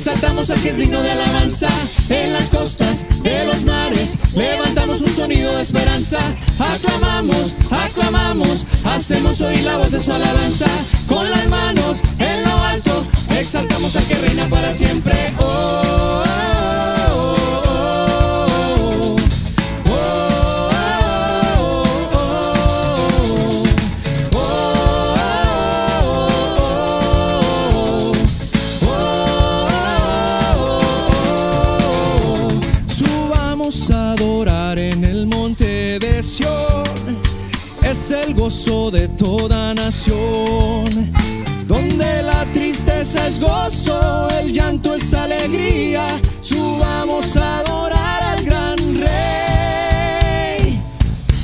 exaltamos al que es digno de alabanza. En las costas de los mares levantamos un sonido de esperanza. Aclamamos, aclamamos, hacemos oír la voz de su alabanza. Con las manos en lo alto exaltamos al que reina para siempre. Oh, oh, oh, oh, oh, oh, oh. Subamos a adorar en el monte de Sión. Es el gozo de toda nación, donde la tristeza es gozo, el llanto es alegría. Subamos a adorar al gran Rey.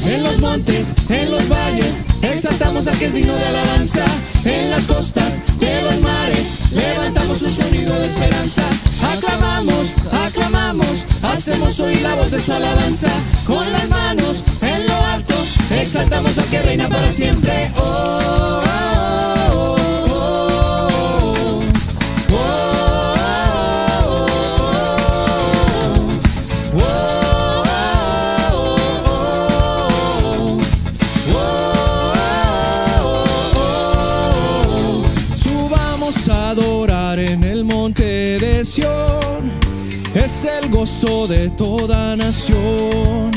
En los montes, en los valles, exaltamos al que es digno de alabanza. En las costas de los mares, levantamos un sonido de esperanza. Aclamamos, aclamamos, hacemos oír la voz de su alabanza. Con las manos en lo alto, exaltamos al que reina para siempre. Oh, oh, oh, oh, oh, oh, oh, oh. Subamos a adorar en el monte de Sión. Es el gozo de toda nación,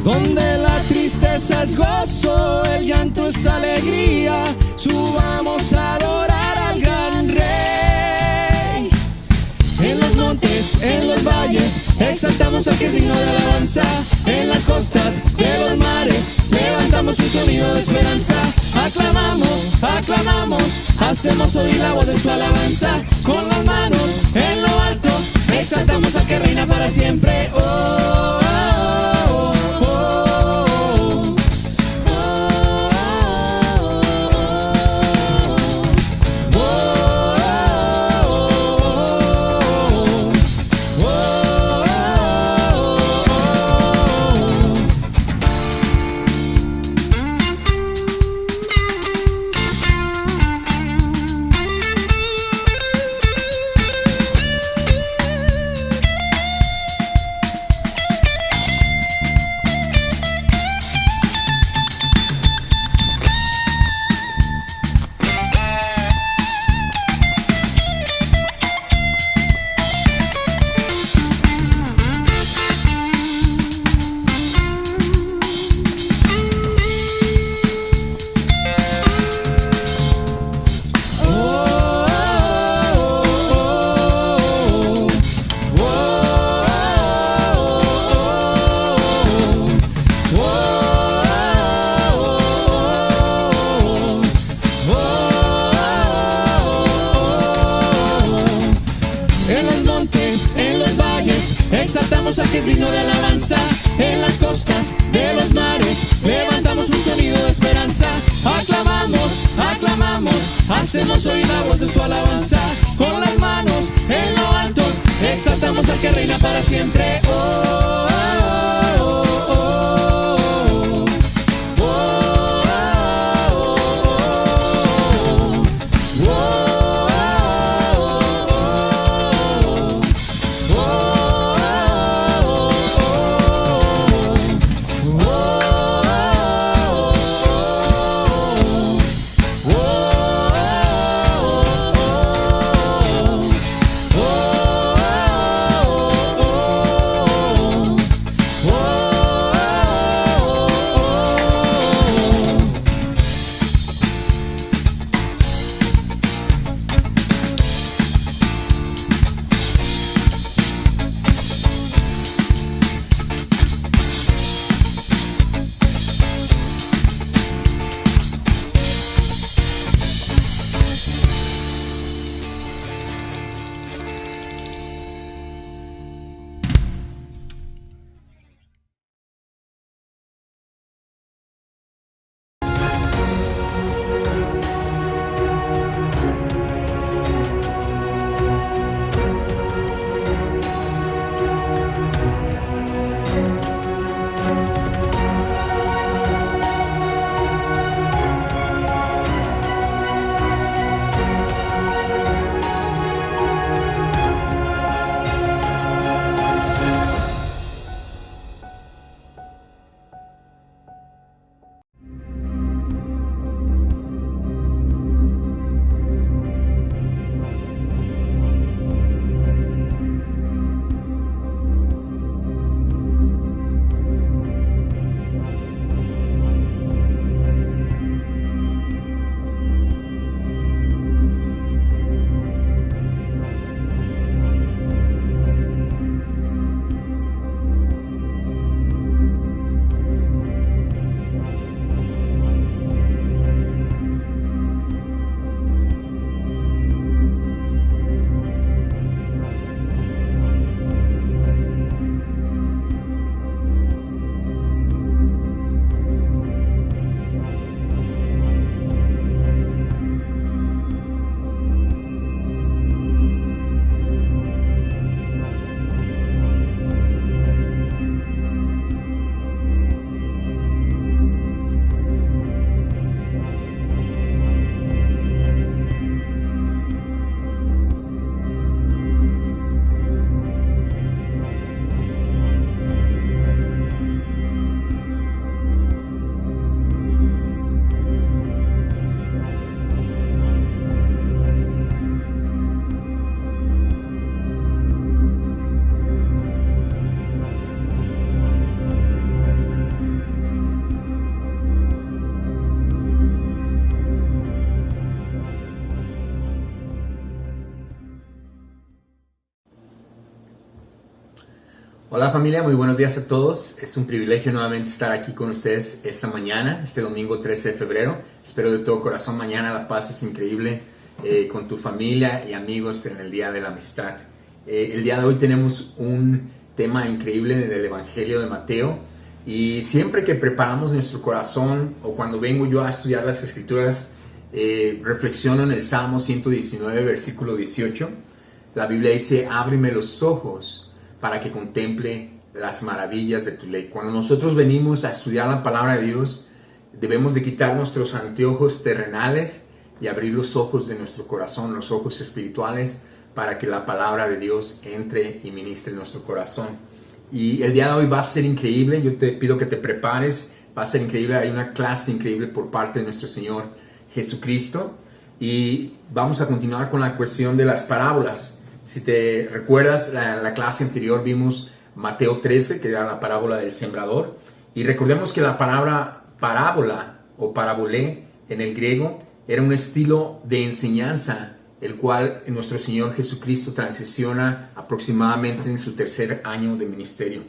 donde la tristeza es gozo, el llanto es alegría. Subamos a adorar al gran Rey. En los montes, en los valles, exaltamos al que es digno de alabanza. En las costas de los mares, levantamos un sonido de esperanza. Aclamamos, aclamamos, hacemos oír la voz de su alabanza. Con las manos en lo alto, exaltamos al que reina para siempre. Oh, oh, oh, oh, oh. Exaltamos al que es digno de alabanza. En las costas de los mares, levantamos un sonido de esperanza. Aclamamos, aclamamos, hacemos oír la voz de su alabanza. Con las manos en lo alto, exaltamos al que reina para siempre. Oh, oh, oh, oh. Hola familia, muy buenos días a todos. Es un privilegio nuevamente estar aquí con ustedes esta mañana, este domingo 13 de febrero. Espero de todo corazón mañana la paz es increíble con tu familia y amigos en el Día de la Amistad. El día de hoy tenemos un tema increíble del Evangelio de Mateo y siempre que preparamos nuestro corazón o cuando vengo yo a estudiar las Escrituras, reflexiono en el Salmo 119, versículo 18. La Biblia dice, ábreme los ojos para que contemple las maravillas de tu ley. Cuando nosotros venimos a estudiar la palabra de Dios, debemos de quitar nuestros anteojos terrenales y abrir los ojos de nuestro corazón, los ojos espirituales, para que la palabra de Dios entre y ministre en nuestro corazón. Y el día de hoy va a ser increíble, yo te pido que te prepares, va a ser increíble, hay una clase increíble por parte de nuestro Señor Jesucristo. Y vamos a continuar con la cuestión de las parábolas. Si te recuerdas, la clase anterior vimos Mateo 13, que era la parábola del sembrador. Y recordemos que la palabra parábola o parabolé en el griego era un estilo de enseñanza, el cual nuestro Señor Jesucristo transiciona aproximadamente en su tercer año de ministerio.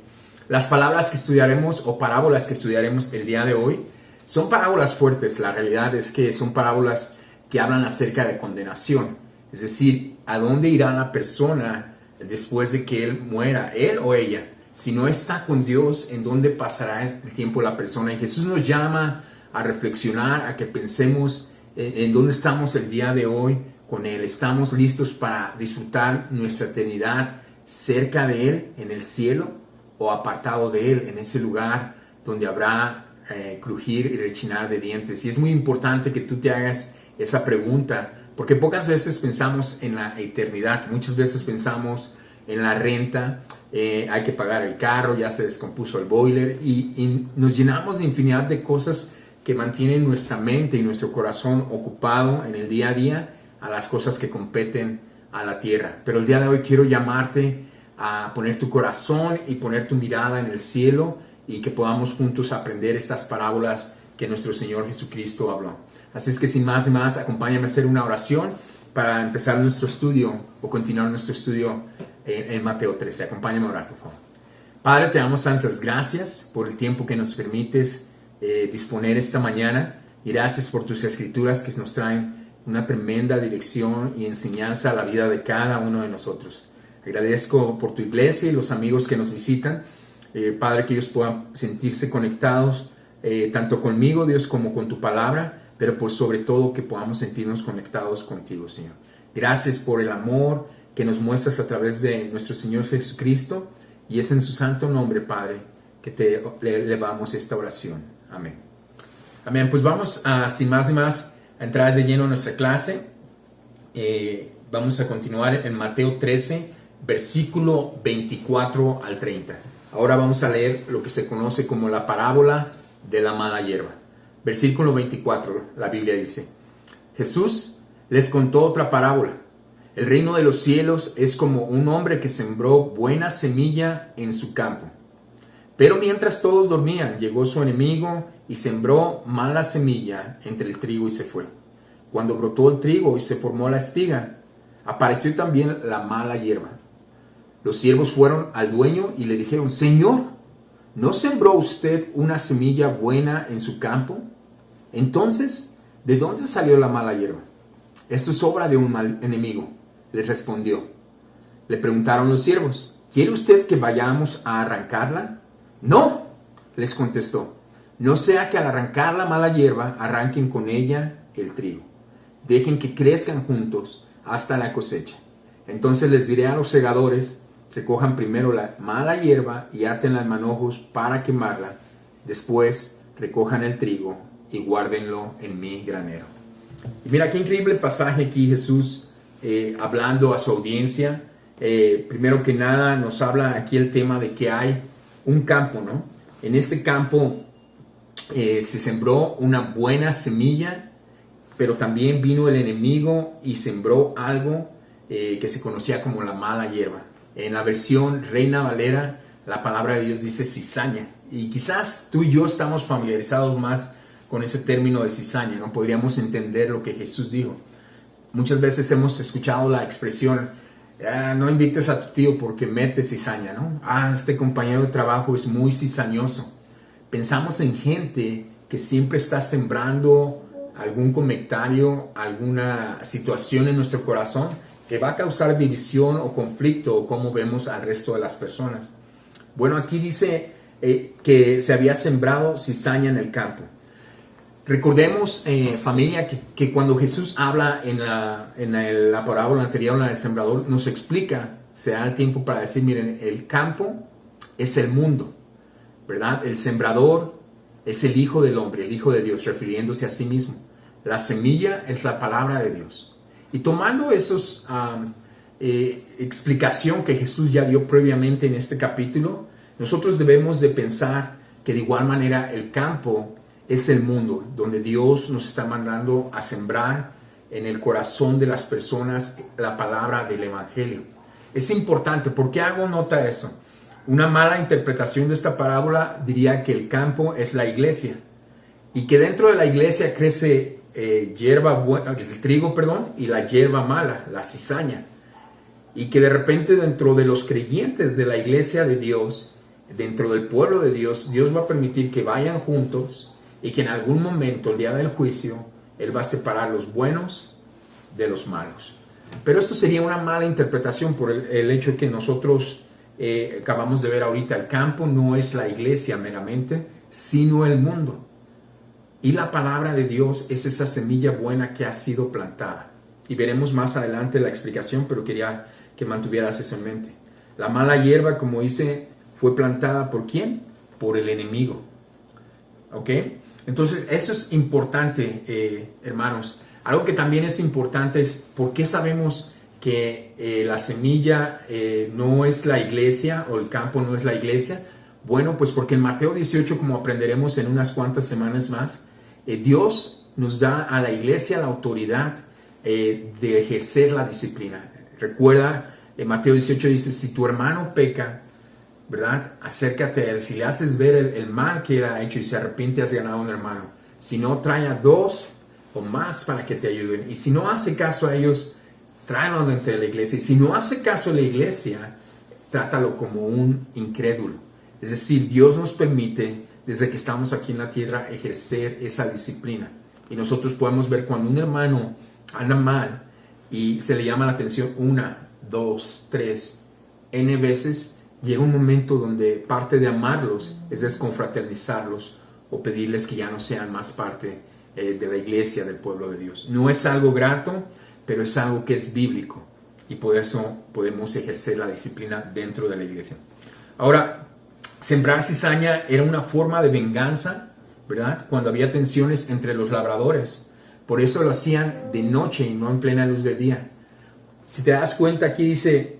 Las palabras que estudiaremos o parábolas que estudiaremos el día de hoy son parábolas fuertes. La realidad es que son parábolas que hablan acerca de condenación. Es decir, ¿a dónde irá la persona después de que él muera, él o ella? Si no está con Dios, ¿en dónde pasará el tiempo la persona? Y Jesús nos llama a reflexionar, a que pensemos en dónde estamos el día de hoy con Él. ¿Estamos listos para disfrutar nuestra eternidad cerca de Él, en el cielo, o apartado de Él, en ese lugar donde habrá crujir y rechinar de dientes? Y es muy importante que tú te hagas esa pregunta, porque pocas veces pensamos en la eternidad, muchas veces pensamos en la renta, hay que pagar el carro, ya se descompuso el boiler y nos llenamos de infinidad de cosas que mantienen nuestra mente y nuestro corazón ocupado en el día a día a las cosas que competen a la tierra. Pero el día de hoy quiero llamarte a poner tu corazón y poner tu mirada en el cielo y que podamos juntos aprender estas parábolas que nuestro Señor Jesucristo habló. Así es que sin más ni más, acompáñame a hacer una oración para empezar nuestro estudio o continuar nuestro estudio en Mateo 13. Acompáñame a orar, por favor. Padre, te damos tantas gracias por el tiempo que nos permites disponer esta mañana y gracias por tus escrituras que nos traen una tremenda dirección y enseñanza a la vida de cada uno de nosotros. Agradezco por tu iglesia y los amigos que nos visitan. Padre, que ellos puedan sentirse conectados tanto conmigo, Dios, como con tu palabra, pero por sobre todo que podamos sentirnos conectados contigo, Señor. Gracias por el amor que nos muestras a través de nuestro Señor Jesucristo, y es en su santo nombre, Padre, que te elevamos esta oración. Amén. Amén. Pues vamos sin más ni más a entrar de lleno en nuestra clase. Vamos a continuar en Mateo 13, versículo 24 al 30. Ahora vamos a leer lo que se conoce como la parábola de la mala hierba. Versículo 24, la Biblia dice: Jesús les contó otra parábola. El reino de los cielos es como un hombre que sembró buena semilla en su campo. Pero mientras todos dormían, llegó su enemigo y sembró mala semilla entre el trigo y se fue. Cuando brotó el trigo y se formó la espiga, apareció también la mala hierba. Los siervos fueron al dueño y le dijeron: Señor, ¿no sembró usted una semilla buena en su campo? Entonces, ¿de dónde salió la mala hierba? Esto es obra de un mal enemigo, les respondió. Le preguntaron los siervos: ¿quiere usted que vayamos a arrancarla? No, les contestó. No sea que al arrancar la mala hierba arranquen con ella el trigo. Dejen que crezcan juntos hasta la cosecha. Entonces les diré a los segadores: recojan primero la mala hierba y átenla en manojos para quemarla. Después recojan el trigo y guárdenlo en mi granero. Y mira qué increíble pasaje aquí Jesús hablando a su audiencia. Primero que nada nos habla aquí el tema de que hay un campo, ¿no? En este campo se sembró una buena semilla, pero también vino el enemigo y sembró algo que se conocía como la mala hierba. En la versión Reina Valera, la palabra de Dios dice cizaña. Y quizás tú y yo estamos familiarizados más con ese término de cizaña, ¿no? Podríamos entender lo que Jesús dijo. Muchas veces hemos escuchado la expresión, No invites a tu tío porque mete cizaña, ¿no? Este compañero de trabajo es muy cizañoso. Pensamos en gente que siempre está sembrando algún comentario, alguna situación en nuestro corazón que va a causar división o conflicto o cómo vemos al resto de las personas. Bueno, aquí dice que se había sembrado cizaña en el campo. Recordemos, familia, que cuando Jesús habla en la parábola anterior, la del sembrador, nos explica, se da el tiempo para decir, miren, el campo es el mundo, ¿verdad? El sembrador es el Hijo del Hombre, el Hijo de Dios, refiriéndose a sí mismo. La semilla es la palabra de Dios. Y tomando esos explicación que Jesús ya dio previamente en este capítulo, nosotros debemos de pensar que de igual manera el campo es el mundo, donde Dios nos está mandando a sembrar en el corazón de las personas la palabra del Evangelio. Es importante, ¿por qué hago nota de eso? Una mala interpretación de esta parábola diría que el campo es la iglesia y que dentro de la iglesia crece el trigo, y la hierba mala, la cizaña. Y que de repente dentro de los creyentes de la iglesia de Dios, dentro del pueblo de Dios, Dios va a permitir que vayan juntos y que en algún momento, el día del juicio, Él va a separar los buenos de los malos. Pero esto sería una mala interpretación por el hecho que nosotros acabamos de ver ahorita. El campo no es la iglesia meramente, sino el mundo. Y la palabra de Dios es esa semilla buena que ha sido plantada. Y veremos más adelante la explicación, pero quería que mantuvieras eso en mente. La mala hierba, como dice, fue plantada ¿por quién? Por el enemigo. ¿Ok? Entonces, eso es importante, hermanos. Algo que también es importante es por qué sabemos que la semilla no es la iglesia o el campo no es la iglesia. Bueno, pues porque en Mateo 18, como aprenderemos en unas cuantas semanas más, Dios nos da a la iglesia la autoridad de ejercer la disciplina. Recuerda, en Mateo 18 dice, si tu hermano peca, ¿verdad? Acércate a él. Si le haces ver el mal que él ha hecho y se arrepiente, has ganado a un hermano. Si no, trae a dos o más para que te ayuden. Y si no hace caso a ellos, tráelo dentro de la iglesia. Y si no hace caso a la iglesia, trátalo como un incrédulo. Es decir, Dios nos permite, desde que estamos aquí en la tierra, ejercer esa disciplina. Y nosotros podemos ver cuando un hermano anda mal y se le llama la atención 1, 2, 3, N veces, llega un momento donde parte de amarlos es desconfraternizarlos o pedirles que ya no sean más parte de la iglesia, del pueblo de Dios. No es algo grato, pero es algo que es bíblico y por eso podemos ejercer la disciplina dentro de la iglesia. Ahora, sembrar cizaña era una forma de venganza, ¿verdad? Cuando había tensiones entre los labradores. Por eso lo hacían de noche y no en plena luz del día. Si te das cuenta, aquí dice,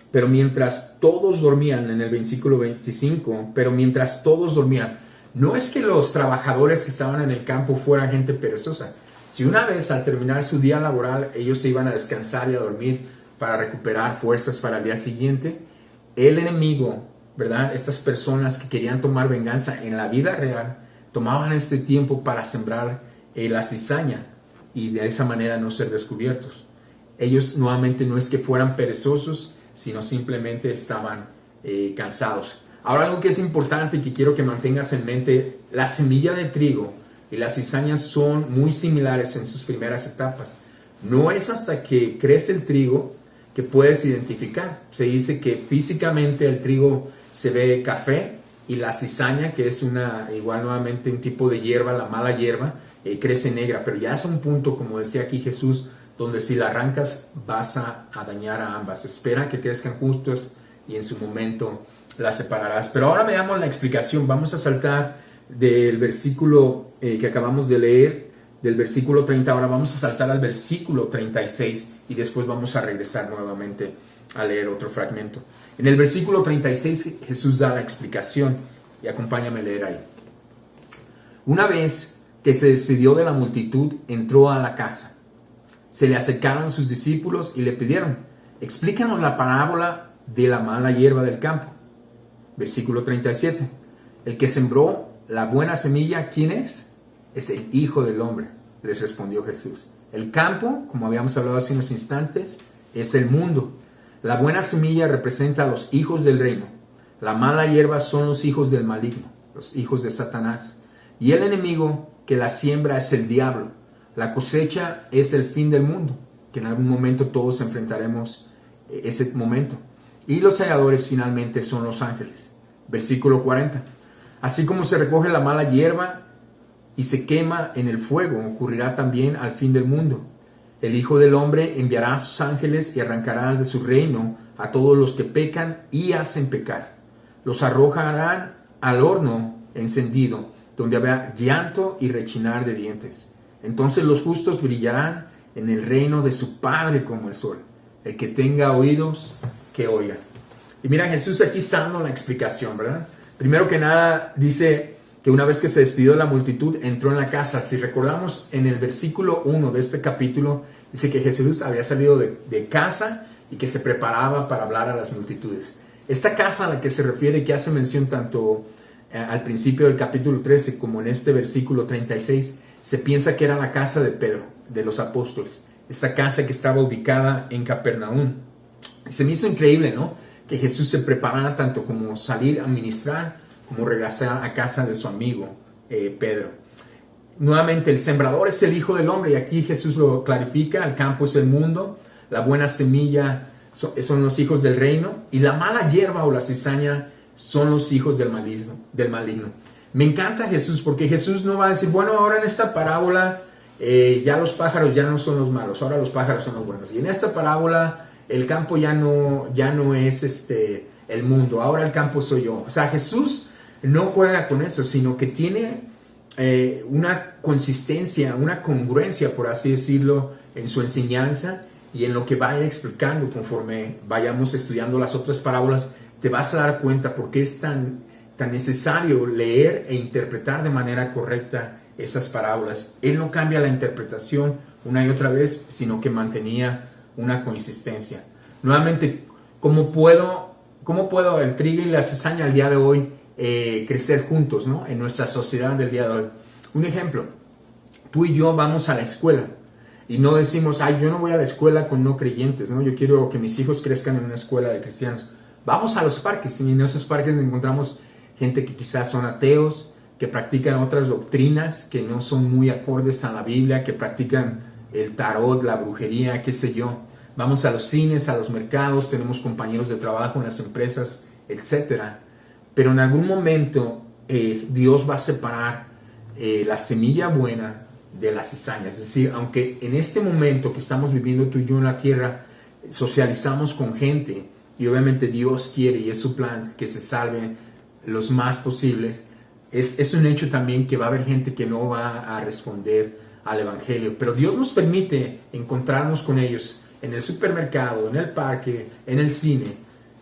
pero mientras todos dormían, en el versículo 25, pero mientras todos dormían, no es que los trabajadores que estaban en el campo fueran gente perezosa. Si una vez al terminar su día laboral ellos se iban a descansar y a dormir para recuperar fuerzas para el día siguiente, el enemigo, ¿verdad? Estas personas que querían tomar venganza en la vida real, tomaban este tiempo para sembrar la cizaña y de esa manera no ser descubiertos. Ellos nuevamente no es que fueran perezosos, sino simplemente estaban cansados. Ahora, algo que es importante y que quiero que mantengas en mente, la semilla de trigo y las cizañas son muy similares en sus primeras etapas. No es hasta que crece el trigo que puedes identificar. Se dice que físicamente el trigo se ve café y la cizaña, que es igual nuevamente un tipo de hierba, la mala hierba, crece negra. Pero ya es un punto, como decía aquí Jesús, donde si la arrancas vas a dañar a ambas. Espera que crezcan juntos y en su momento las separarás. Pero ahora veamos la explicación. Vamos a saltar del versículo que acabamos de leer, del versículo 30. Ahora vamos a saltar al versículo 36 y después vamos a regresar nuevamente a leer otro fragmento. En el versículo 36 Jesús da la explicación y acompáñame a leer ahí. Una vez que se despidió de la multitud, entró a la casa. Se le acercaron sus discípulos y le pidieron, explícanos la parábola de la mala hierba del campo. Versículo 37. El que sembró la buena semilla, ¿quién es? Es el Hijo del Hombre, les respondió Jesús. El campo, como habíamos hablado hace unos instantes, es el mundo. La buena semilla representa a los hijos del reino. La mala hierba son los hijos del maligno, los hijos de Satanás. Y el enemigo que la siembra es el diablo. La cosecha es el fin del mundo, que en algún momento todos enfrentaremos ese momento. Y los segadores finalmente son los ángeles. Versículo 40. Así como se recoge la mala hierba y se quema en el fuego, ocurrirá también al fin del mundo. El Hijo del Hombre enviará a sus ángeles y arrancará de su reino a todos los que pecan y hacen pecar. Los arrojarán al horno encendido, donde habrá llanto y rechinar de dientes. Entonces los justos brillarán en el reino de su Padre como el sol. El que tenga oídos, que oiga. Y mira, Jesús aquí está dando la explicación, ¿verdad? Primero que nada dice que una vez que se despidió de la multitud, entró en la casa. Si recordamos en el versículo 1 de este capítulo, dice que Jesús había salido de casa y que se preparaba para hablar a las multitudes. Esta casa a la que se refiere, que hace mención tanto al principio del capítulo 13 como en este versículo 36, se piensa que era la casa de Pedro, de los apóstoles. Esta casa que estaba ubicada en Capernaum. Se me hizo increíble, ¿no? Que Jesús se preparara tanto como salir a ministrar, como regresar a casa de su amigo Pedro. Nuevamente, el sembrador es el Hijo del Hombre, y aquí Jesús lo clarifica. El campo es el mundo, la buena semilla son los hijos del reino, y la mala hierba o la cizaña son los hijos del maligno. Me encanta Jesús, porque Jesús no va a decir, bueno, ahora en esta parábola ya los pájaros ya no son los malos, ahora los pájaros son los buenos. Y en esta parábola el campo ya no es el mundo, ahora el campo soy yo. O sea, Jesús no juega con eso, sino que tiene una consistencia, una congruencia, por así decirlo, en su enseñanza y en lo que vaya explicando. Conforme vayamos estudiando las otras parábolas, te vas a dar cuenta por qué es tan necesario leer e interpretar de manera correcta esas parábolas. Él no cambia la interpretación una y otra vez, sino que mantenía una consistencia. Nuevamente, ¿cómo puedo el trigo y la cizaña al día de hoy crecer juntos, ¿no? En nuestra sociedad del día de hoy? Un ejemplo, tú y yo vamos a la escuela y no decimos, ay, yo no voy a la escuela con no creyentes, ¿no? Yo quiero que mis hijos crezcan en una escuela de cristianos. Vamos a los parques, y en esos parques encontramos gente que quizás son ateos, que practican otras doctrinas que no son muy acordes a la Biblia, que practican el tarot, la brujería, qué sé yo. Vamos a los cines, a los mercados, tenemos compañeros de trabajo en las empresas, etc. Pero en algún momento Dios va a separar la semilla buena de la cizaña. Es decir, aunque en este momento que estamos viviendo tú y yo en la tierra, socializamos con gente, y obviamente Dios quiere y es su plan que se salven los más posibles, es un hecho también que va a haber gente que no va a responder al Evangelio. Pero Dios nos permite encontrarnos con ellos en el supermercado, en el parque, en el cine,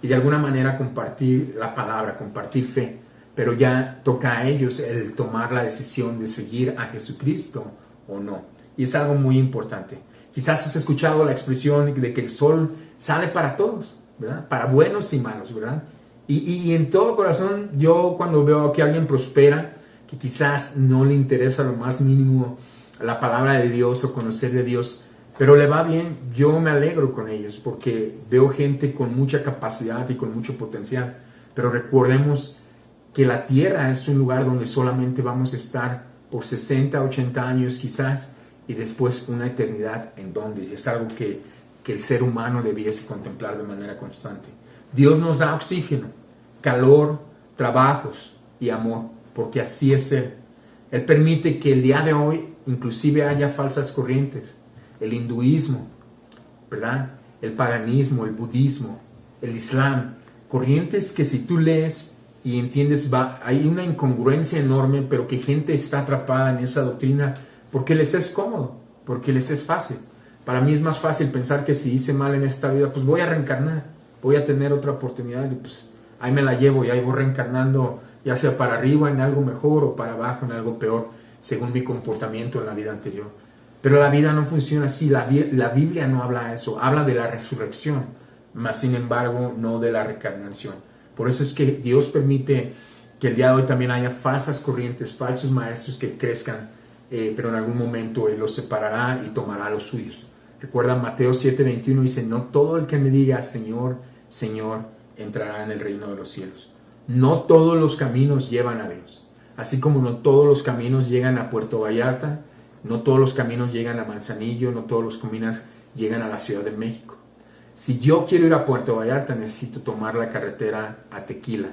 y de alguna manera compartir la palabra, compartir fe. Pero ya toca a ellos el tomar la decisión de seguir a Jesucristo o no. Y es algo muy importante. Quizás has escuchado la expresión de que el sol sale para todos, ¿verdad? Para buenos y malos, ¿verdad? Y en todo corazón, yo cuando veo que alguien prospera, que quizás no le interesa lo más mínimo la palabra de Dios o conocer de Dios, pero le va bien, yo me alegro con ellos, porque veo gente con mucha capacidad y con mucho potencial. Pero recordemos que la tierra es un lugar donde solamente vamos a estar por 60, 80 años quizás, y después una eternidad en donde es algo que el ser humano debiese contemplar de manera constante. Dios nos da oxígeno, calor, trabajos y amor, porque así es Él. Él permite que el día de hoy inclusive haya falsas corrientes, el hinduismo, ¿verdad? El paganismo, el budismo, el islam, corrientes que si tú lees y entiendes, hay una incongruencia enorme, pero que gente está atrapada en esa doctrina porque les es cómodo, porque les es fácil. Para mí es más fácil pensar que si hice mal en esta vida, pues voy a reencarnar, voy a tener otra oportunidad y pues ahí me la llevo y ahí voy reencarnando, ya sea para arriba en algo mejor o para abajo en algo peor, según mi comportamiento en la vida anterior. Pero la vida no funciona así, la Biblia no habla de eso, habla de la resurrección, mas sin embargo no de la reencarnación. Por eso es que Dios permite que el día de hoy también haya falsas corrientes, falsos maestros que crezcan, pero en algún momento Él los separará y tomará a los suyos. Recuerda Mateo 7:21 dice, no todo el que me diga Señor, Señor, entrará en el reino de los cielos. No todos los caminos llevan a Dios. Así como no todos los caminos llegan a Puerto Vallarta, no todos los caminos llegan a Manzanillo, no todos los caminos llegan a la Ciudad de México. Si yo quiero ir a Puerto Vallarta, necesito tomar la carretera a Tequila,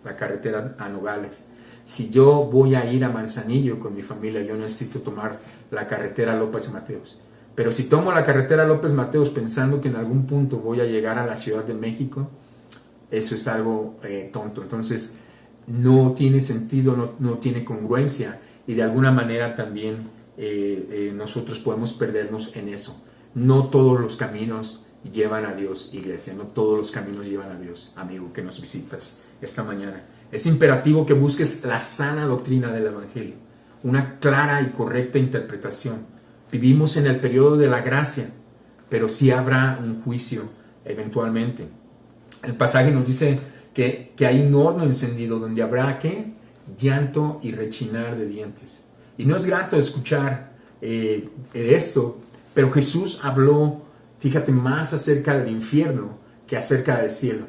la carretera a Nogales. Si yo voy a ir a Manzanillo con mi familia, yo necesito tomar la carretera López Mateos. Pero si tomo la carretera López Mateos pensando que en algún punto voy a llegar a la Ciudad de México, eso es algo tonto. Entonces no tiene sentido, no tiene congruencia, y de alguna manera también nosotros podemos perdernos en eso. No todos los caminos llevan a Dios, iglesia. No todos los caminos llevan a Dios, amigo que nos visitas esta mañana. Es imperativo que busques la sana doctrina del Evangelio, una clara y correcta interpretación. Vivimos en el periodo de la gracia, pero sí habrá un juicio eventualmente. El pasaje nos dice que hay un horno encendido donde habrá ¿qué? Llanto y rechinar de dientes. Y no es grato escuchar esto, pero Jesús habló, fíjate, más acerca del infierno que acerca del cielo.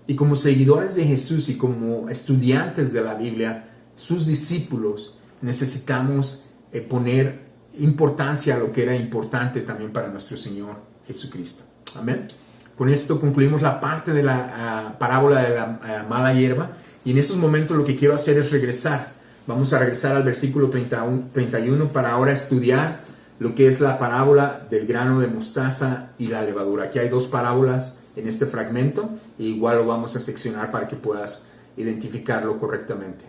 Y como seguidores de Jesús y como estudiantes de la Biblia, sus discípulos, necesitamos poner importancia a lo que era importante también para nuestro Señor Jesucristo. Amén. Con esto concluimos la parte de la parábola de la mala hierba, y en estos momentos lo que quiero hacer es regresar. Vamos a regresar al versículo 31 para ahora estudiar lo que es la parábola del grano de mostaza y la levadura. Aquí hay dos parábolas en este fragmento, e igual lo vamos a seccionar para que puedas identificarlo correctamente.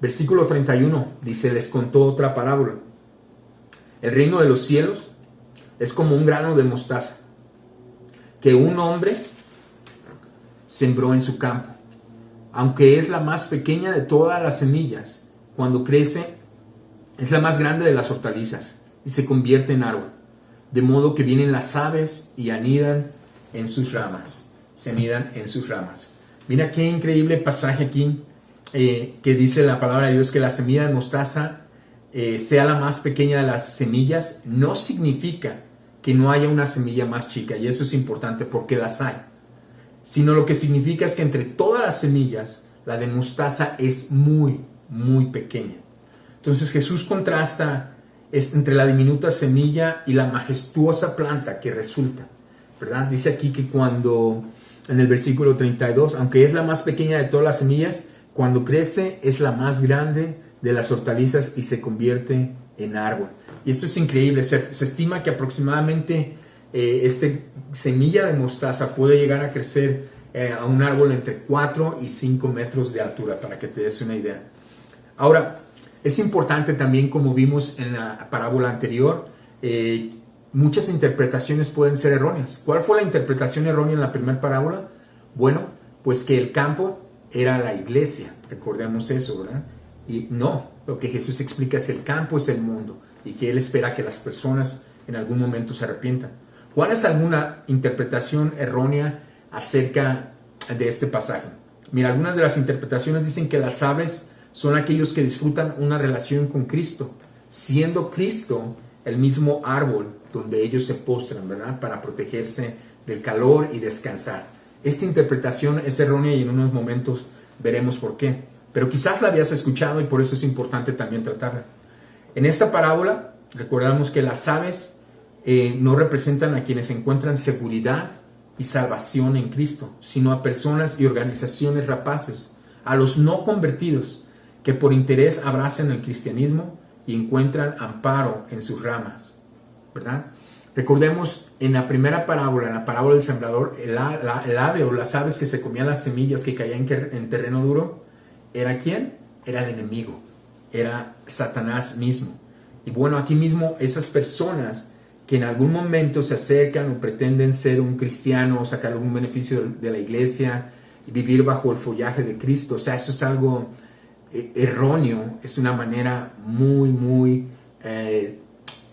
Versículo 31 dice, les contó otra parábola. El reino de los cielos es como un grano de mostaza que un hombre sembró en su campo. Aunque es la más pequeña de todas las semillas, cuando crece es la más grande de las hortalizas y se convierte en árbol. De modo que vienen las aves y anidan en sus ramas. Se anidan en sus ramas. Mira qué increíble pasaje aquí que dice la palabra de Dios que la semilla de mostaza sea la más pequeña de las semillas. No significa que no haya una semilla más chica, y eso es importante porque las hay, sino lo que significa es que entre todas las semillas la de mostaza es muy, muy pequeña. Entonces Jesús contrasta entre la diminuta semilla y la majestuosa planta que resulta, ¿verdad? Dice aquí que cuando, en el versículo 32, aunque es la más pequeña de todas las semillas, cuando crece es la más grande de las hortalizas y se convierte en árbol. Y esto es increíble. Se estima que aproximadamente esta semilla de mostaza puede llegar a crecer a un árbol entre 4 y 5 metros de altura, para que te des una idea. Ahora, es importante también, como vimos en la parábola anterior, muchas interpretaciones pueden ser erróneas. ¿Cuál fue la interpretación errónea en la primera parábola? Bueno, pues que el campo era la iglesia. Recordemos eso, ¿verdad? Y no, lo que Jesús explica es el campo es el mundo, y que Él espera que las personas en algún momento se arrepientan. ¿Cuál es alguna interpretación errónea acerca de este pasaje? Mira, algunas de las interpretaciones dicen que las aves son aquellos que disfrutan una relación con Cristo, siendo Cristo el mismo árbol donde ellos se postran, ¿verdad? Para protegerse del calor y descansar. Esta interpretación es errónea y en unos momentos veremos por qué. Pero quizás la habías escuchado y por eso es importante también tratarla. En esta parábola, recordamos que las aves no representan a quienes encuentran seguridad y salvación en Cristo, sino a personas y organizaciones rapaces, a los no convertidos, que por interés abrazan el cristianismo y encuentran amparo en sus ramas, ¿verdad? Recordemos en la primera parábola, en la parábola del sembrador, el ave o las aves que se comían las semillas que caían en terreno duro, ¿era quién? Era el enemigo, era Satanás mismo. Y bueno, aquí mismo esas personas que en algún momento se acercan o pretenden ser un cristiano o sacar algún beneficio de la iglesia y vivir bajo el follaje de Cristo, o sea, eso es algo erróneo, es una manera muy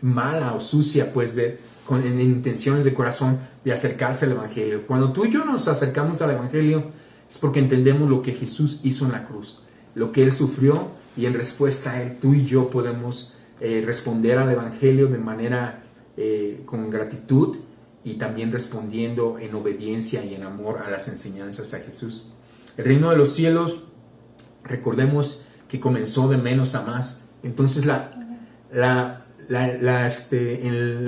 mala o sucia, pues, con intenciones de corazón de acercarse al Evangelio. Cuando tú y yo nos acercamos al Evangelio es porque entendemos lo que Jesús hizo en la cruz, lo que Él sufrió, y en respuesta a Él tú y yo podemos responder al Evangelio de manera con gratitud y también respondiendo en obediencia y en amor a las enseñanzas a Jesús. El reino de los cielos, recordemos que comenzó de menos a más. Entonces la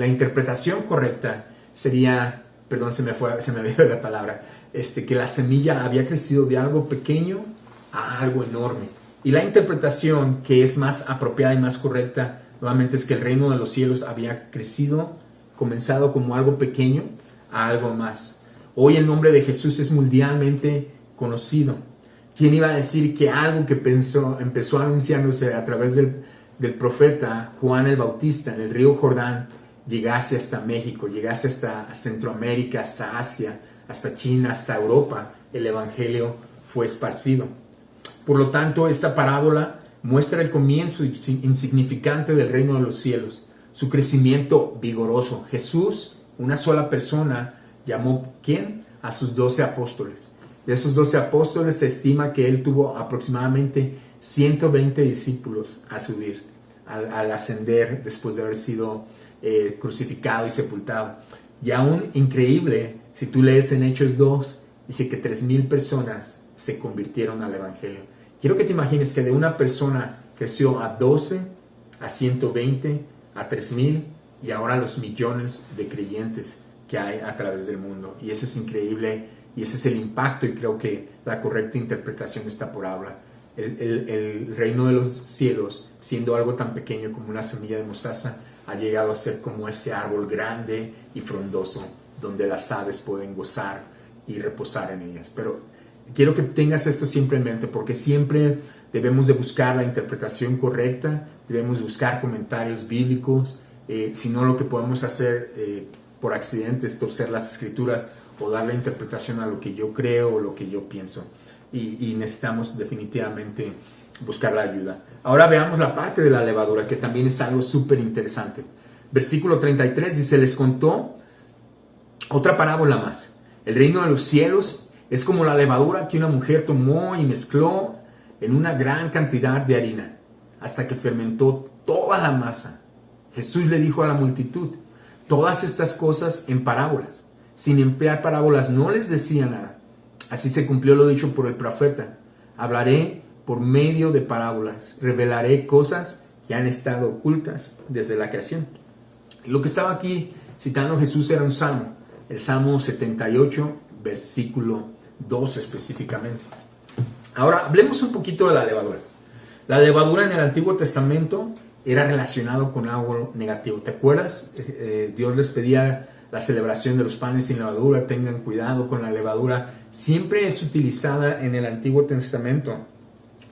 interpretación correcta sería, perdón, se me había ido la palabra, que la semilla había crecido de algo pequeño a algo enorme. Y la interpretación que es más apropiada y más correcta, nuevamente, es que el reino de los cielos había comenzado como algo pequeño a algo más. Hoy el nombre de Jesús es mundialmente conocido. ¿Quién iba a decir que algo que empezó anunciándose a través del profeta Juan el Bautista en el río Jordán llegase hasta México, llegase hasta Centroamérica, hasta Asia, hasta China, hasta Europa? El evangelio fue esparcido. Por lo tanto, esta parábola muestra el comienzo insignificante del reino de los cielos, su crecimiento vigoroso. Jesús, una sola persona, llamó ¿quién? A sus 12 apóstoles. De esos 12 apóstoles se estima que él tuvo aproximadamente 120 discípulos a subir, al ascender después de haber sido crucificado y sepultado. Y aún increíble, si tú lees en Hechos 2, dice que 3,000 personas se convirtieron al evangelio. Quiero que te imagines que de una persona creció a 12, a 120, a 3,000 y ahora a los millones de creyentes que hay a través del mundo. Y eso es increíble y ese es el impacto y creo que la correcta interpretación de esta parábola. El reino de los cielos, siendo algo tan pequeño como una semilla de mostaza, ha llegado a ser como ese árbol grande y frondoso donde las aves pueden gozar y reposar en ellas. Pero quiero que tengas esto siempre en mente, porque siempre debemos de buscar la interpretación correcta, debemos de buscar comentarios bíblicos, si no lo que podemos hacer por accidente es torcer las escrituras o dar la interpretación a lo que yo creo o lo que yo pienso. Y necesitamos definitivamente buscar la ayuda. Ahora veamos la parte de la levadura, que también es algo súper interesante. Versículo 33 dice: les contó otra parábola más. El reino de los cielos es como la levadura que una mujer tomó y mezcló en una gran cantidad de harina, hasta que fermentó toda la masa. Jesús le dijo a la multitud todas estas cosas en parábolas. Sin emplear parábolas no les decía nada. Así se cumplió lo dicho por el profeta: hablaré por medio de parábolas, revelaré cosas que han estado ocultas desde la creación. Lo que estaba aquí citando Jesús era un salmo, el Salmo 78, versículo 2 específicamente. Ahora, hablemos un poquito de la levadura. La levadura en el Antiguo Testamento era relacionado con algo negativo. ¿Te acuerdas? Dios les pedía la celebración de los panes sin levadura, tengan cuidado con la levadura. Siempre es utilizada en el Antiguo Testamento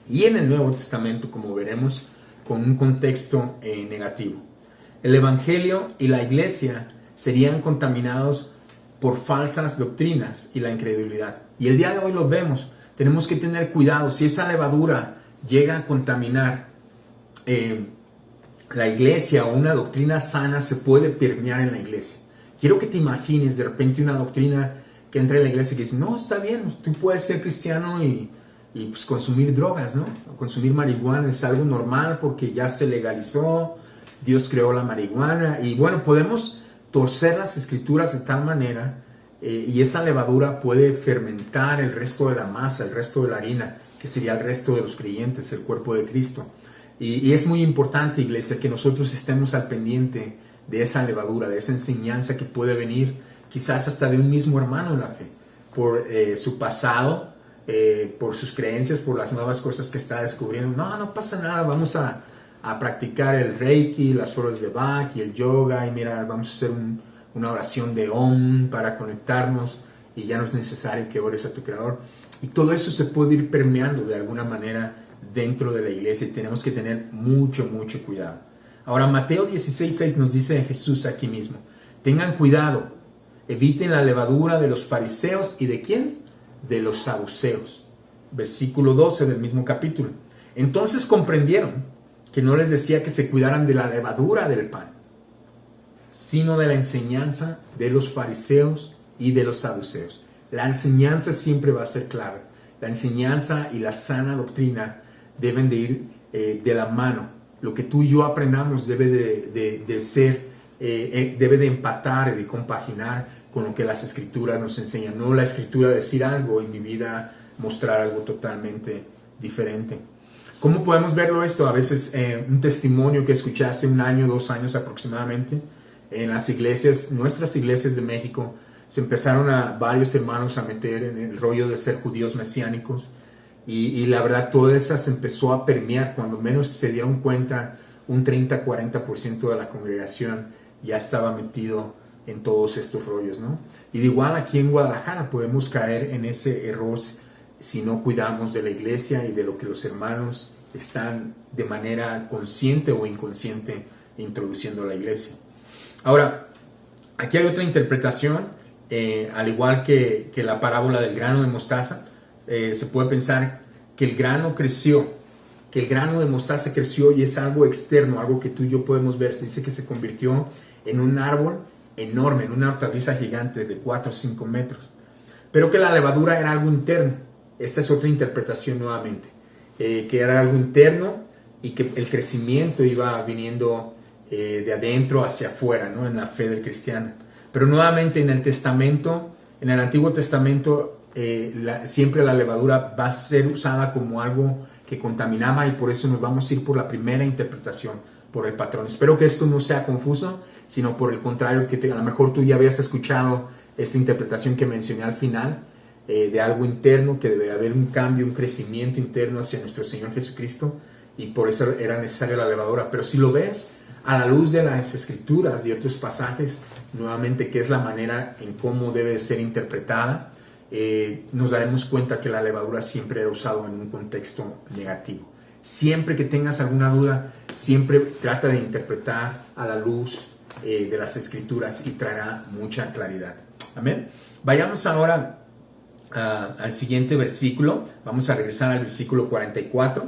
y en el Nuevo Testamento, como veremos, con un contexto negativo. El Evangelio y la Iglesia serían contaminados por falsas doctrinas y la incredulidad. Y el día de hoy lo vemos. Tenemos que tener cuidado. Si esa levadura llega a contaminar la iglesia o una doctrina sana, se puede permear en la iglesia. Quiero que te imagines de repente una doctrina que entra en la iglesia y que dice: no, está bien, tú puedes ser cristiano y pues consumir drogas, ¿no? Consumir marihuana es algo normal porque ya se legalizó, Dios creó la marihuana. Y bueno, podemos torcer las escrituras de tal manera y esa levadura puede fermentar el resto de la masa, el resto de la harina, que sería el resto de los creyentes, el cuerpo de Cristo. Y es muy importante, iglesia, que nosotros estemos al pendiente de esa levadura, de esa enseñanza que puede venir quizás hasta de un mismo hermano en la fe, por su pasado, por sus creencias, por las nuevas cosas que está descubriendo. No pasa nada, vamos a practicar el Reiki, las flores de Bach y el yoga, y mira, vamos a hacer una oración de Om para conectarnos y ya no es necesario que ores a tu Creador. Y todo eso se puede ir permeando de alguna manera dentro de la iglesia y tenemos que tener mucho cuidado. Ahora, Mateo 16:6 nos dice Jesús aquí mismo: tengan cuidado, eviten la levadura de los fariseos y ¿de quién? De los saduceos. Versículo 12 del mismo capítulo. Entonces comprendieron que no les decía que se cuidaran de la levadura del pan, sino de la enseñanza de los fariseos y de los saduceos. La enseñanza siempre va a ser clave. La enseñanza y la sana doctrina deben de ir de la mano. Lo que tú y yo aprendamos debe de ser, debe de empatar y de compaginar con lo que las escrituras nos enseñan. No la escritura decir algo y mi vida mostrar algo totalmente diferente. ¿Cómo podemos verlo esto? A veces un testimonio que escuché hace 1 año, 2 años aproximadamente, en las iglesias, nuestras iglesias de México, se empezaron varios hermanos a meter en el rollo de ser judíos mesiánicos, y la verdad toda esa se empezó a permear. Cuando menos se dieron cuenta, un 30-40% de la congregación ya estaba metido en todos estos rollos, ¿no? Y de igual aquí en Guadalajara podemos caer en ese error si no cuidamos de la iglesia y de lo que los hermanos están de manera consciente o inconsciente introduciendo a la iglesia. Ahora, aquí hay otra interpretación, al igual que la parábola del grano de mostaza. Se puede pensar que el grano creció, que el grano de mostaza creció y es algo externo, algo que tú y yo podemos ver. Se dice que se convirtió en un árbol enorme, en una hortaliza gigante de 4 o 5 metros, pero que la levadura era algo interno. Esta es otra interpretación nuevamente, que era algo interno y que el crecimiento iba viniendo de adentro hacia afuera, ¿no? En la fe del cristiano. Pero nuevamente en el Testamento, en el Antiguo Testamento, siempre la levadura va a ser usada como algo que contaminaba, y por eso nos vamos a ir por la primera interpretación, por el patrón. Espero que esto no sea confuso, sino por el contrario, que a lo mejor tú ya habías escuchado esta interpretación que mencioné al final, de algo interno, que debe haber un cambio, un crecimiento interno hacia nuestro Señor Jesucristo, y por eso era necesaria la levadura. Pero si lo ves a la luz de las Escrituras y otros pasajes, nuevamente, que es la manera en cómo debe ser interpretada, nos daremos cuenta que la levadura siempre era usado en un contexto negativo. Siempre que tengas alguna duda, siempre trata de interpretar a la luz de las Escrituras y traerá mucha claridad. Amén. Vayamos ahora al siguiente versículo. Vamos a regresar al versículo 44,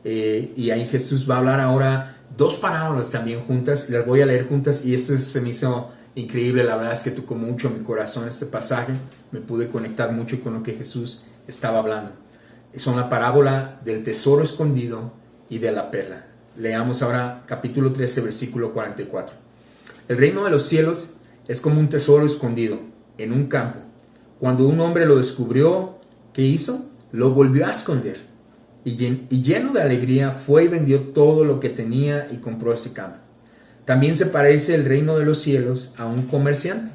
y ahí Jesús va a hablar ahora 2 parábolas también juntas. Las voy a leer juntas, y eso se me hizo increíble. La verdad es que tocó mucho mi corazón este pasaje. Me pude conectar mucho con lo que Jesús estaba hablando. Son la parábola del tesoro escondido y de la perla. Leamos ahora capítulo 13, versículo 44. El reino de los cielos es como un tesoro escondido en un campo. Cuando un hombre lo descubrió, ¿qué hizo? Lo volvió a esconder. Y lleno de alegría fue y vendió todo lo que tenía y compró ese campo. También se parece el reino de los cielos a un comerciante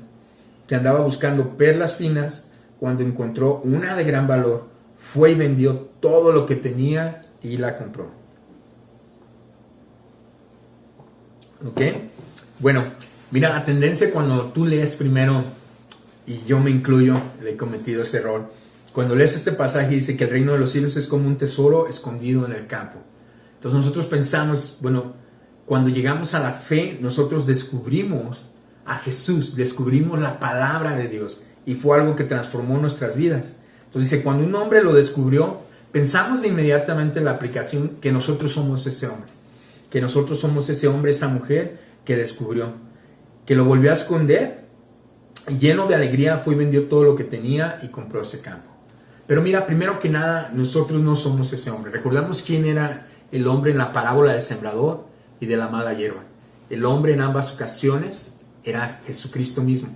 que andaba buscando perlas finas. Cuando encontró una de gran valor, fue y vendió todo lo que tenía y la compró. ¿Ok? Bueno, mira, la tendencia cuando tú lees primero, y yo me incluyo, le he cometido ese error. Cuando lees este pasaje dice que el reino de los cielos es como un tesoro escondido en el campo. Entonces nosotros pensamos, bueno, cuando llegamos a la fe, nosotros descubrimos a Jesús, descubrimos la palabra de Dios, y fue algo que transformó nuestras vidas. Entonces dice, cuando un hombre lo descubrió, pensamos de inmediatamente en la aplicación que nosotros somos ese hombre, que nosotros somos ese hombre, esa mujer que descubrió, que lo volvió a esconder, y lleno de alegría fue y vendió todo lo que tenía y compró ese campo. Pero mira, primero que nada, nosotros no somos ese hombre. Recordamos quién era el hombre en la parábola del sembrador y de la mala hierba. El hombre en ambas ocasiones era Jesucristo mismo,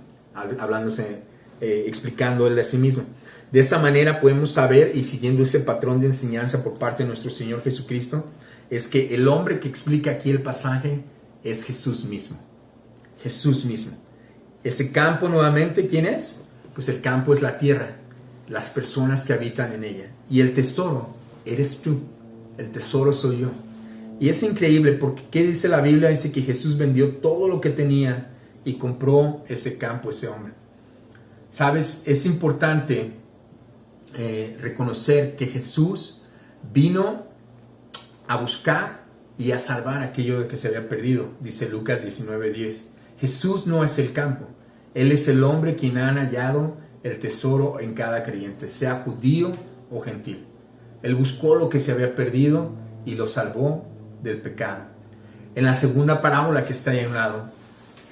explicando él de sí mismo. De esta manera podemos saber, y siguiendo ese patrón de enseñanza por parte de nuestro Señor Jesucristo, es que el hombre que explica aquí el pasaje es Jesús mismo. Jesús mismo. Ese campo nuevamente, ¿quién es? Pues el campo es la tierra, las personas que habitan en ella. Y el tesoro eres tú, el tesoro soy yo. Y es increíble porque ¿qué dice la Biblia? Dice que Jesús vendió todo lo que tenía y compró ese campo, ese hombre. ¿Sabes? Es importante reconocer que Jesús vino a buscar y a salvar aquello que se había perdido, dice Lucas 19:10. Jesús no es el campo, Él es el hombre quien ha hallado el tesoro en cada creyente, sea judío o gentil. Él buscó lo que se había perdido y lo salvó del pecado. En la segunda parábola que está ahí a un lado,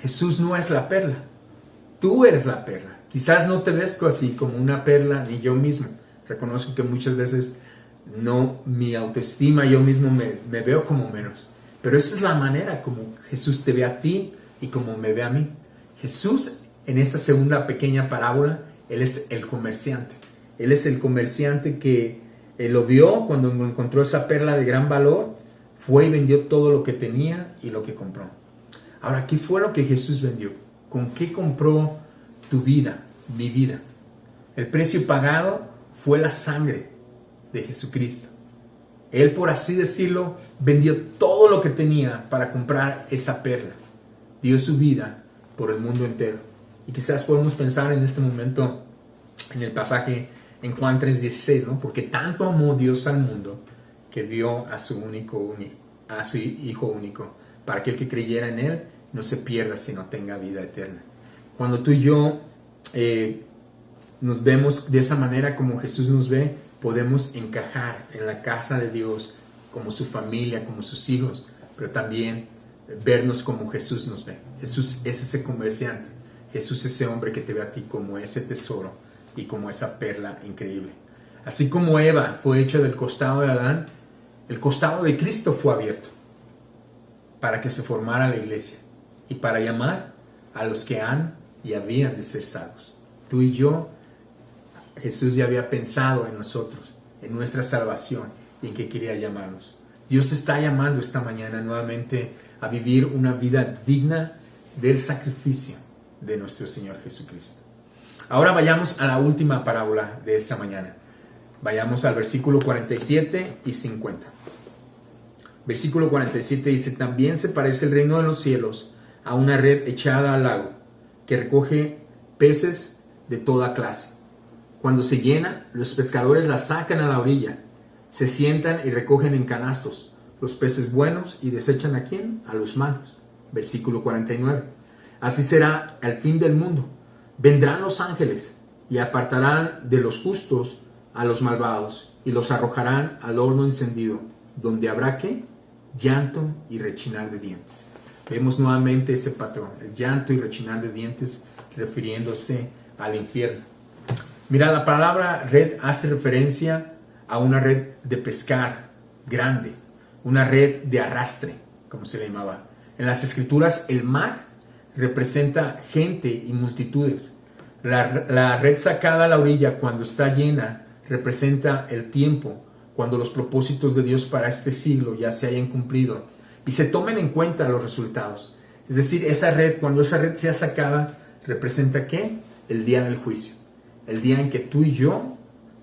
Jesús no es la perla, tú eres la perla. Quizás no te ves tú así como una perla, ni yo mismo. Reconozco que muchas veces mi autoestima, yo mismo me veo como menos. Pero esa es la manera como Jesús te ve a ti y como me ve a mí. Jesús en esta segunda pequeña parábola, Él es el comerciante. Él es el comerciante que lo vio cuando encontró esa perla de gran valor, fue y vendió todo lo que tenía y lo que compró. Ahora, ¿qué fue lo que Jesús vendió? ¿Con qué compró tu vida, mi vida? El precio pagado fue la sangre de Jesucristo. Él, por así decirlo, vendió todo lo que tenía para comprar esa perla. Dio su vida por el mundo entero. Y quizás podemos pensar en este momento en el pasaje en Juan 3:16, ¿no? Porque tanto amó Dios al mundo que dio a su Hijo único, para que el que creyera en Él no se pierda, sino tenga vida eterna. Cuando tú y yo nos vemos de esa manera como Jesús nos ve, podemos encajar en la casa de Dios como su familia, como sus hijos, pero también vernos como Jesús nos ve. Jesús es ese comerciante. Jesús es ese hombre que te ve a ti como ese tesoro y como esa perla increíble. Así como Eva fue hecha del costado de Adán, el costado de Cristo fue abierto para que se formara la iglesia y para llamar a los que han y habían de ser salvos. Tú y yo, Jesús ya había pensado en nosotros, en nuestra salvación y en que quería llamarnos. Dios está llamando esta mañana nuevamente a vivir una vida digna del sacrificio de nuestro Señor Jesucristo. Ahora vayamos a la última parábola de esta mañana. Vayamos al versículo 47 y 50. Versículo 47 dice: también se parece el reino de los cielos a una red echada al lago, que recoge peces de toda clase. Cuando se llena, los pescadores la sacan a la orilla, se sientan y recogen en canastos los peces buenos y desechan ¿a quién? A los malos. Versículo 49. Así será al fin del mundo. Vendrán los ángeles y apartarán de los justos a los malvados y los arrojarán al horno encendido, donde habrá ¿qué? Llanto y rechinar de dientes. Vemos nuevamente ese patrón, el llanto y rechinar de dientes, refiriéndose al infierno. Mira, la palabra red hace referencia a una red de pescar grande, una red de arrastre, como se le llamaba. En las escrituras, el mar representa gente y multitudes. La red sacada a la orilla cuando está llena representa el tiempo, cuando los propósitos de Dios para este siglo ya se hayan cumplido y se tomen en cuenta los resultados. Es decir, esa red, cuando esa red sea sacada, representa ¿qué? El día del juicio. El día en que tú y yo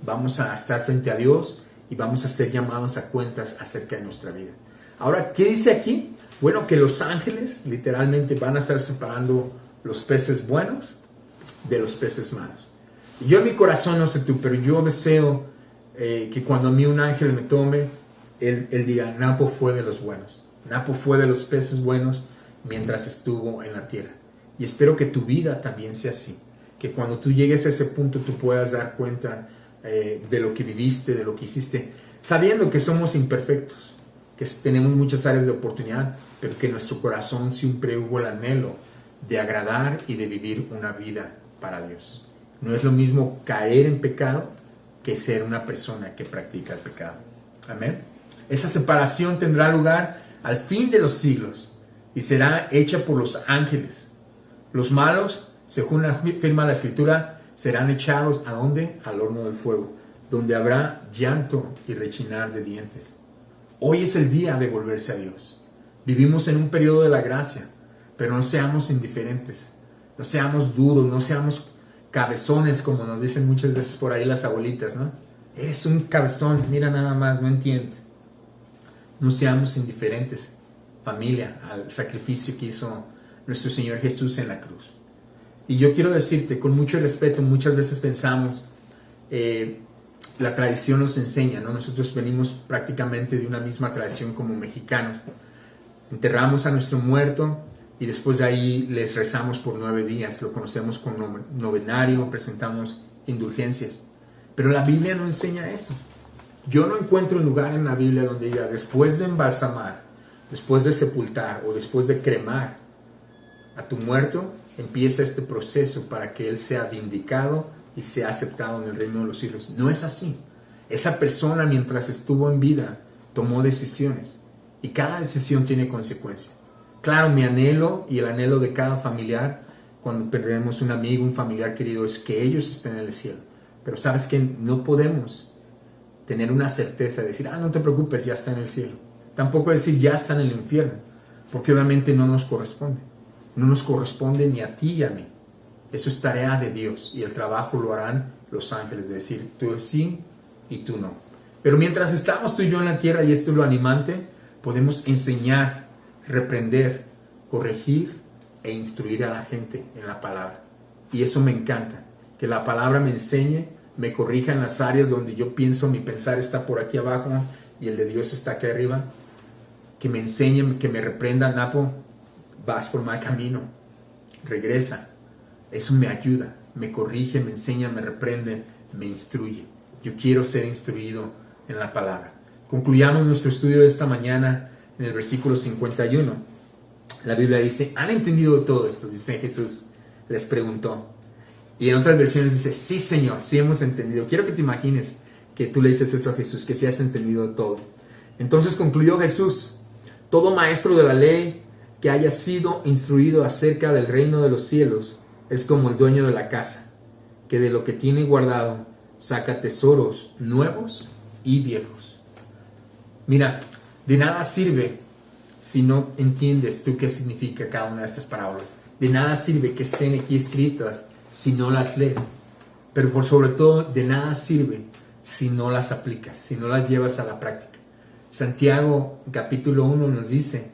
vamos a estar frente a Dios y vamos a ser llamados a cuentas acerca de nuestra vida. Ahora, ¿qué dice aquí? Bueno, que los ángeles literalmente van a estar separando los peces buenos de los peces malos. Y yo en mi corazón, no sé tú, pero yo deseo que cuando a mí un ángel me tome, él diga: Napo fue de los buenos. Napo fue de los peces buenos mientras estuvo en la tierra. Y espero que tu vida también sea así. Que cuando tú llegues a ese punto tú puedas dar cuenta de lo que viviste, de lo que hiciste, sabiendo que somos imperfectos, que tenemos muchas áreas de oportunidad, pero que en nuestro corazón siempre hubo el anhelo de agradar y de vivir una vida para Dios. No es lo mismo caer en pecado que ser una persona que practica el pecado. Amén. Esa separación tendrá lugar al fin de los siglos y será hecha por los ángeles. Los malos, según afirma la Escritura, serán echados ¿a dónde? Al horno del fuego, donde habrá llanto y rechinar de dientes. Hoy es el día de volverse a Dios. Vivimos en un periodo de la gracia, pero no seamos indiferentes, no seamos duros, no seamos cabezones, como nos dicen muchas veces por ahí las abuelitas, ¿no? Eres un cabezón, mira nada más, no entiendes. No seamos indiferentes, familia, al sacrificio que hizo nuestro Señor Jesús en la cruz. Y yo quiero decirte, con mucho respeto, muchas veces pensamos, la tradición nos enseña, ¿no? Nosotros venimos prácticamente de una misma tradición como mexicanos. Enterramos a nuestro muerto y después de ahí les rezamos por 9 días. Lo conocemos como novenario, presentamos indulgencias. Pero la Biblia no enseña eso. Yo no encuentro un lugar en la Biblia donde diga, después de embalsamar, después de sepultar o después de cremar a tu muerto, empieza este proceso para que él sea vindicado y sea aceptado en el reino de los cielos. No es así. Esa persona, mientras estuvo en vida, tomó decisiones y cada decisión tiene consecuencia. Claro, mi anhelo y el anhelo de cada familiar cuando perdemos un amigo, un familiar querido, es que ellos estén en el cielo. Pero sabes que no podemos tener una certeza de decir, no te preocupes, ya está en el cielo. Tampoco decir, ya está en el infierno, porque obviamente no nos corresponde. No nos corresponde ni a ti ni a mí. Eso es tarea de Dios y el trabajo lo harán los ángeles, de decir, tú sí y tú no. Pero mientras estamos tú y yo en la tierra, y esto es lo animante, podemos enseñar, reprender, corregir e instruir a la gente en la palabra. Y eso me encanta, que la palabra me enseñe, me corrija en las áreas donde yo pienso, mi pensar está por aquí abajo y el de Dios está aquí arriba. Que me enseñe, que me reprenda, Napo, vas por mal camino, regresa. Eso me ayuda, me corrige, me enseña, me reprende, me instruye. Yo quiero ser instruido en la palabra. Concluyamos nuestro estudio de esta mañana en el versículo 51. La Biblia dice, ¿han entendido todo esto? Dice Jesús, les preguntó. Y en otras versiones dice, sí Señor, sí hemos entendido. Quiero que te imagines que tú le dices eso a Jesús, que sí has entendido todo. Entonces concluyó Jesús, todo maestro de la ley que haya sido instruido acerca del reino de los cielos es como el dueño de la casa, que de lo que tiene guardado saca tesoros nuevos y viejos. Mira, de nada sirve si no entiendes tú qué significa cada una de estas parábolas. De nada sirve que estén aquí escritas si no las lees. Pero por sobre todo, de nada sirve si no las aplicas, si no las llevas a la práctica. Santiago capítulo 1 nos dice,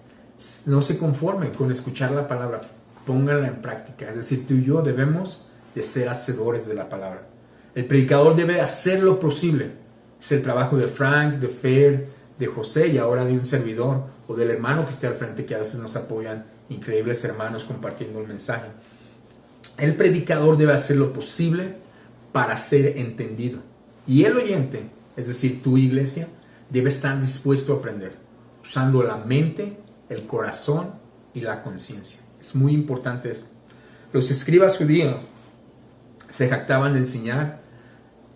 no se conformen con escuchar la palabra, pónganla en práctica. Es decir, tú y yo debemos de ser hacedores de la palabra. El predicador debe hacer lo posible. Es el trabajo de Frank, de Fer, de José y ahora de un servidor o del hermano que esté al frente, que a veces nos apoyan, increíbles hermanos compartiendo el mensaje. El predicador debe hacer lo posible para ser entendido. Y el oyente, es decir, tu iglesia, debe estar dispuesto a aprender, usando la mente, el corazón y la conciencia. Es muy importante esto. Los escribas judíos se jactaban de enseñar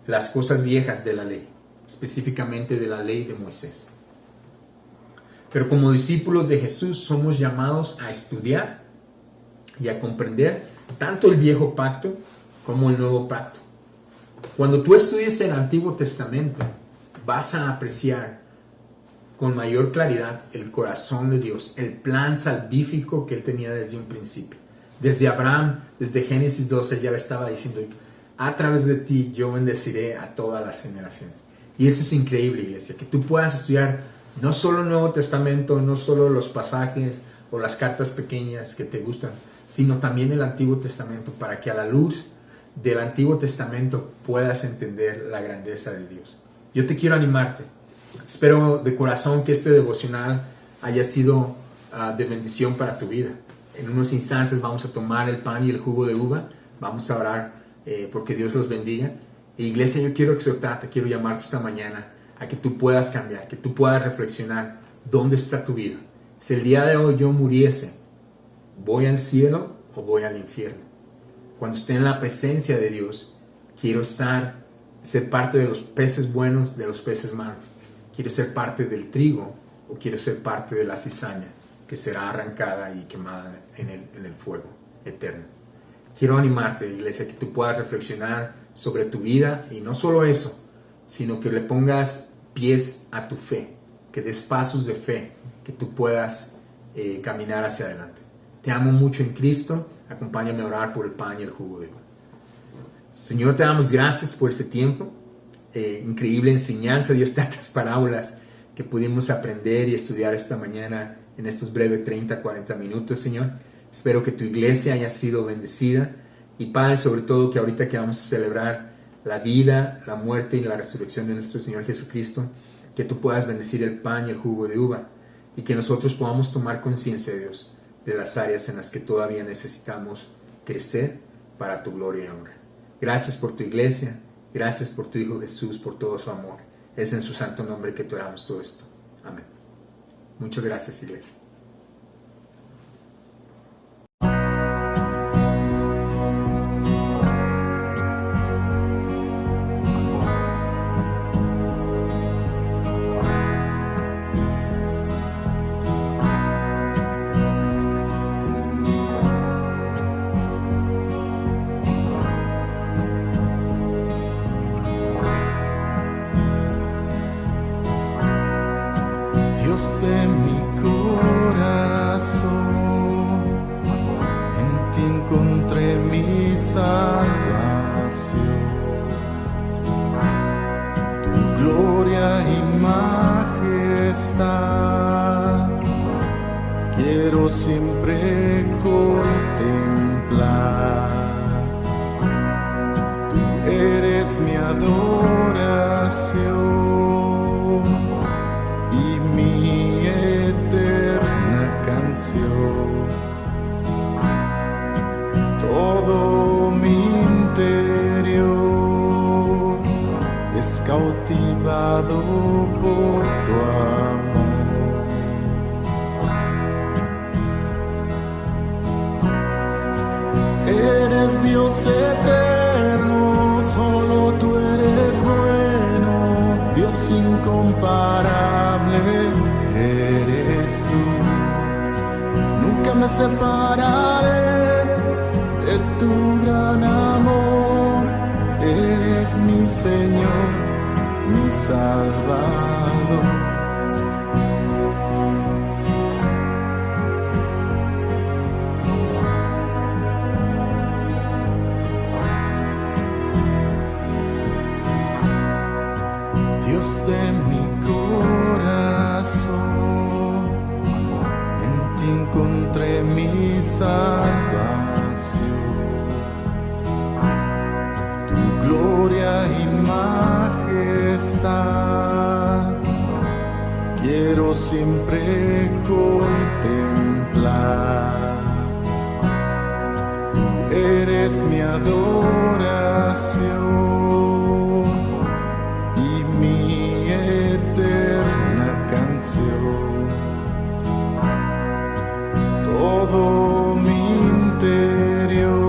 las cosas viejas de la ley, específicamente de la ley de Moisés. Pero como discípulos de Jesús somos llamados a estudiar y a comprender tanto el viejo pacto como el nuevo pacto. Cuando tú estudies el Antiguo Testamento, vas a apreciar con mayor claridad el corazón de Dios, el plan salvífico que Él tenía desde un principio. Desde Abraham, desde Génesis 12, ya le estaba diciendo, a través de ti yo bendeciré a todas las generaciones. Y eso es increíble, iglesia, que tú puedas estudiar no solo el Nuevo Testamento, no solo los pasajes o las cartas pequeñas que te gustan, sino también el Antiguo Testamento, para que a la luz del Antiguo Testamento puedas entender la grandeza de Dios. Yo te quiero animarte. Espero de corazón que este devocional haya sido de bendición para tu vida. En unos instantes vamos a tomar el pan y el jugo de uva. Vamos a orar porque Dios los bendiga. E iglesia, yo quiero exhortarte, quiero llamarte esta mañana a que tú puedas cambiar, que tú puedas reflexionar dónde está tu vida. Si el día de hoy yo muriese, ¿voy al cielo o voy al infierno? Cuando esté en la presencia de Dios, quiero ser parte de los peces buenos, de los peces malos. Quiero ser parte del trigo o quiero ser parte de la cizaña que será arrancada y quemada en el fuego eterno. Quiero animarte, iglesia, que tú puedas reflexionar sobre tu vida y no solo eso, sino que le pongas pies a tu fe, que des pasos de fe, que tú puedas caminar hacia adelante. Te amo mucho en Cristo. Acompáñame a orar por el pan y el jugo de uva. Señor, te damos gracias por este tiempo. Increíble enseñanza, Dios, tantas parábolas que pudimos aprender y estudiar esta mañana en estos breves 30-40 minutos, Señor. Espero que tu iglesia haya sido bendecida y, Padre, sobre todo que ahorita que vamos a celebrar la vida, la muerte y la resurrección de nuestro Señor Jesucristo, que tú puedas bendecir el pan y el jugo de uva y que nosotros podamos tomar conciencia, Dios, de las áreas en las que todavía necesitamos crecer para tu gloria y honra. Gracias por tu iglesia, gracias por tu Hijo Jesús, por todo su amor. Es en su santo nombre que te oramos todo esto. Amén. Muchas gracias, iglesia. gloria y majestad quiero siempre contemplar. Tú eres mi adoración y mi eterna canción. Todo mi interior es cautivado por tu amor. Eres Dios eterno, solo tú eres bueno, Dios incomparable eres tú. Nunca me separaré de tu gran amor, eres mi Señor, mi Salvador. Dios de mi corazón, en ti encontré mi salvación. Tu gloria y majestad quiero siempre contemplar. Tú eres mi adoración y mi eterna canción. Todo mi interior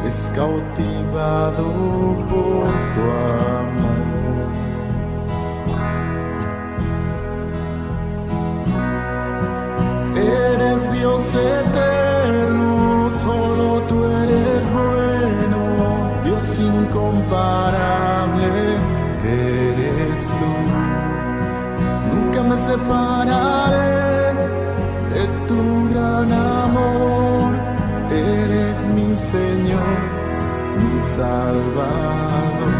es cautivado por tu amor. Eres Dios eterno, solo tú eres bueno, Dios incomparable eres tú. Nunca me separaré de tu gran amor, eres mi Señor, mi Salvador.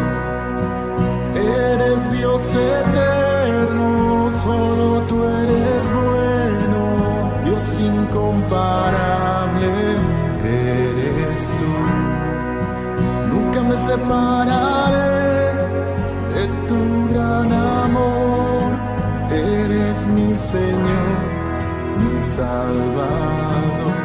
Eres Dios eterno, solo tú eres bueno, Dios incomparable eres tú. Nunca me separaré de tu gran amor, eres mi Señor, mi Salvador.